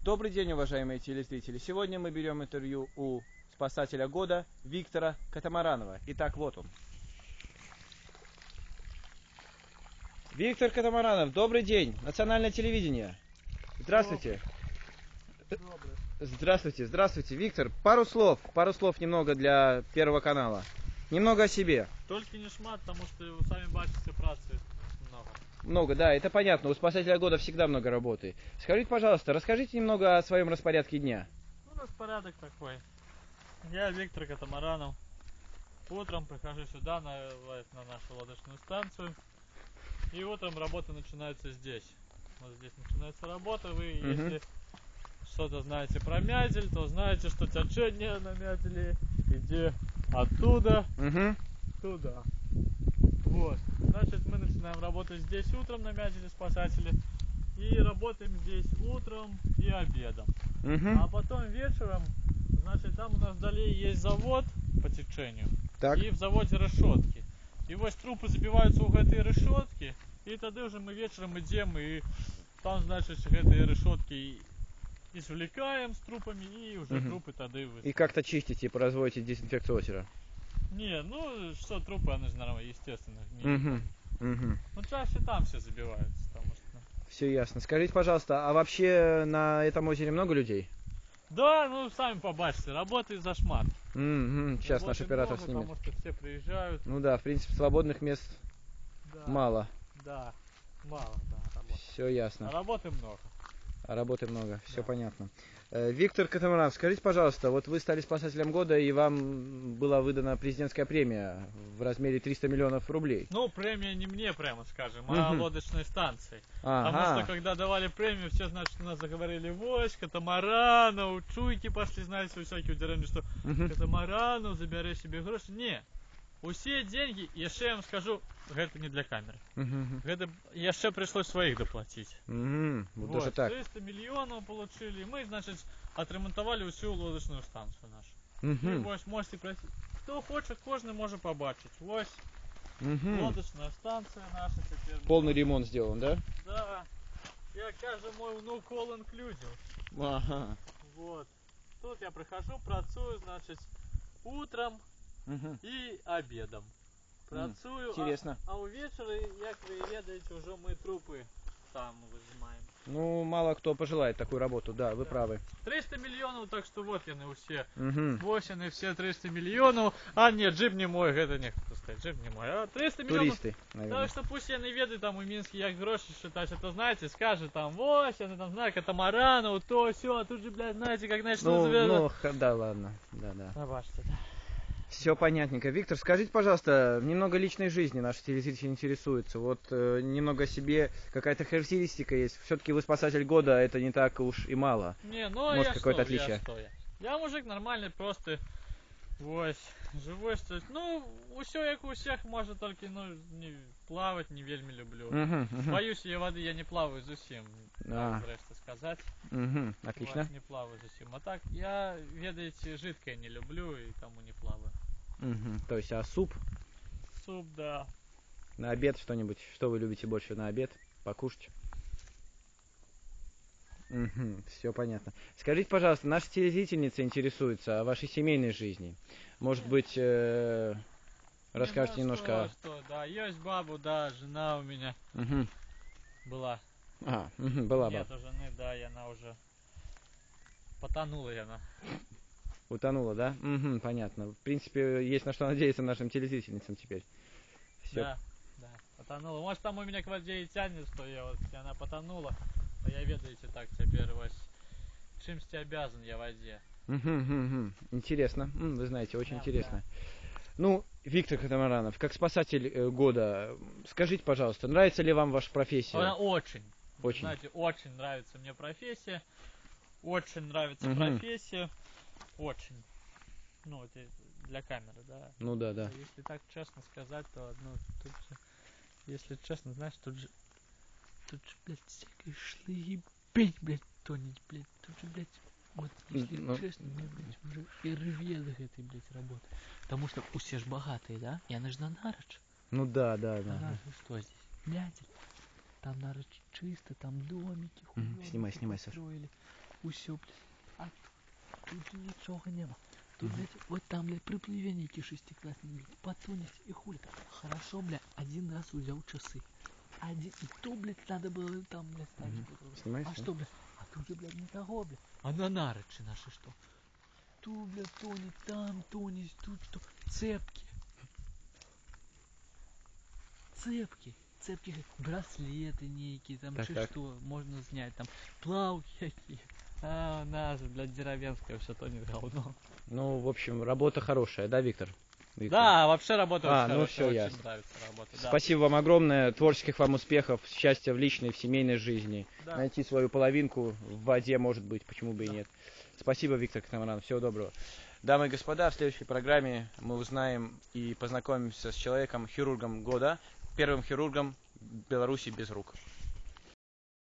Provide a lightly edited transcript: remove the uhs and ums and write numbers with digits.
Добрый день, уважаемые телезрители. Сегодня мы берем интервью у спасателя года Виктора Катамаранова. Итак, вот он. Виктор Катамаранов, добрый день. Национальное телевидение. Здравствуйте. Добрый. Здравствуйте, Виктор. Пару слов немного для Первого канала. Немного о себе. Только не шмат, потому что вы сами бачите, працы много. Много, да, это понятно. У спасателя года всегда много работы. Скажите, пожалуйста, расскажите немного о своем распорядке дня. У нас порядок такой. Я Виктор Катамаранов. Утром прихожу сюда, на нашу лодочную станцию. И утром работа начинается здесь. Вот здесь начинается работа. Вы, если что-то знаете про мязель, то знаете, что течение на мязеле идет оттуда туда. Вот. Значит, мы начинаем работать здесь утром на мязеле спасатели. И работаем здесь утром и обедом. А потом вечером, значит, там у нас вдали есть завод по течению. Так. И в заводе решетки. И вот трупы забиваются у этой решетки. И тогда уже мы вечером идем и там, значит, этой решетки извлекаем с трупами и уже трупы тогда И как-то чистите и производите дезинфекцию озера. Не, ну что трупы, они же нормально, естественно. Ну чаще там все забиваются, потому что... Все ясно. Скажите, пожалуйста, а вообще на этом озере много людей? Да, ну сами побачите, работает зашмат. Сейчас Работы наш оператор много, снимет. потому что все приезжают. Ну да, в принципе, свободных мест Да, мало. Да, мало, да, работы. Все ясно. А работы много. А работы много, все Да. понятно. Виктор Катамаранов, скажите, пожалуйста, вот вы стали спасателем года, и вам была выдана президентская премия в размере 300 миллионов рублей. Ну, премия не мне, прямо скажем, а лодочной станции. Ага. Потому что, когда давали премию, все, значит, у нас заговорили: «Вось, Катамаранов, чуйки пошли, знаете, всякие удирания, что Катамаранов, забери себе гроши». Не, усе деньги, еще я вам скажу, это не для камеры. Это еще пришлось своих доплатить. Вот даже так. 300 миллионов получили. Мы, значит, отремонтовали всю лодочную станцию нашу. И ось можете пройти. Кто хочет, кожный может побачить. Ось лодочная станция наша теперь. Полный ремонт сделан, да? Да. Я кажу, мой внук all inclusive. Ага. Вот. Тут я прихожу, працую, значит, утром и обедом. Працую, Интересно. а увечері, як ви ведаете, уже мы трупы там выжимаем. Ну, мало кто пожелает такую работу, да, вы правы. 300 миллионов, так что вот яны все. Восены все 300 миллионов. А нет, джип не мой, это не кто сказать, джип не мой. А 300 миллионов. Туристы, наверное. Так что пусть яны веды там у Минске, як гроши считать, это знаете, скажет там, вось, яны там знают, Катамаранов, то все, а тут же, блядь, знаете, как начнут Да, ладно, да. Бачите, да. Все понятненько. Виктор, скажите, пожалуйста, немного личной жизни наши телезрители интересуются. Вот немного о себе, какая-то характеристика есть. Все-таки вы спасатель года, это не так уж и мало. Не, ну Может, я какое-то что, отличие? Я мужик нормальный, просто ось, живой, ну, усё як у всех, может, только, ну, не, плавать не вельми люблю. Боюсь я воды, я не плаваю зусім, так зрэшты сказать. Отлично. Вот, не плаваю зусім. А так, я, ведаете, жидкое не люблю и тому не плаваю. То есть, а суп? Суп, да. На обед что-нибудь? Что вы любите больше на обед? Покушать? Все понятно. Скажите, пожалуйста, наша телезрительница интересуется о вашей семейной жизни. Может быть, расскажете немножко... Что, да, есть бабу, да, жена у меня была. Была баба. Нету жены, да, и она уже потонула, и она. Утонула, да? Понятно. В принципе, есть на что надеяться нашим телезрительницам теперь. Всё. Да, потонула. Может, там у меня к воде и тянет, что я вот, если она потонула, то я, ведаете, так теперь вось, чимсь обязан я воде. Интересно. Вы знаете, очень Да, интересно. Ну, Виктор Катамаранов, как спасатель года, скажите, пожалуйста, нравится ли вам ваша профессия? Она очень. Очень. Знаете, очень нравится мне профессия. Очень нравится профессия. Очень. Ну, это для камеры, да. Ну да. Если так честно сказать, то, ну, тут же, если честно, знаешь, тут же, блядь, всякие шлыги, блядь, тонет, блядь, тут же, блядь, вот, если честно, мне, блядь, уже и рвет этой, блядь, работы. Потому что все ж богатые, да? И она же на Нарочь. Ну да. А что здесь? Мятель. Там Нарочь чисто, там домики, Снимай, построили. усё, блядь. А тут же нічого нема. Тут, блядь, вот там, блядь, припливе нейкі шестиклассник, блядь, потонет и хули. Хорошо, блядь, один раз взял часы. Один, и то, блядь, надо было там, блядь, ставить. Снимаешь, А да? что, блядь? А тут же, блядь, никого, блядь. А на нарочи наши что? Тут, блядь, тонет, там тонет, тут что? Цепки. Цепки. Цепки, браслеты некие, там Так, чи так. что, можно снять, там плавки какие. А, наша, блядь, деревенская все тонет говно. Ну, в общем, работа хорошая, да, Виктор? Виктор? Да, вообще работа очень ну хорошая, всё, очень ясно. нравится работа. Да. Спасибо вам огромное, творческих вам успехов, счастья в личной, в семейной жизни. Да. Найти свою половинку в воде, может быть, почему бы и нет. Спасибо, Виктор Катамаран, всего доброго. Дамы и господа, в следующей программе мы узнаем и познакомимся с человеком, хирургом года, первым хирургом Беларуси без рук.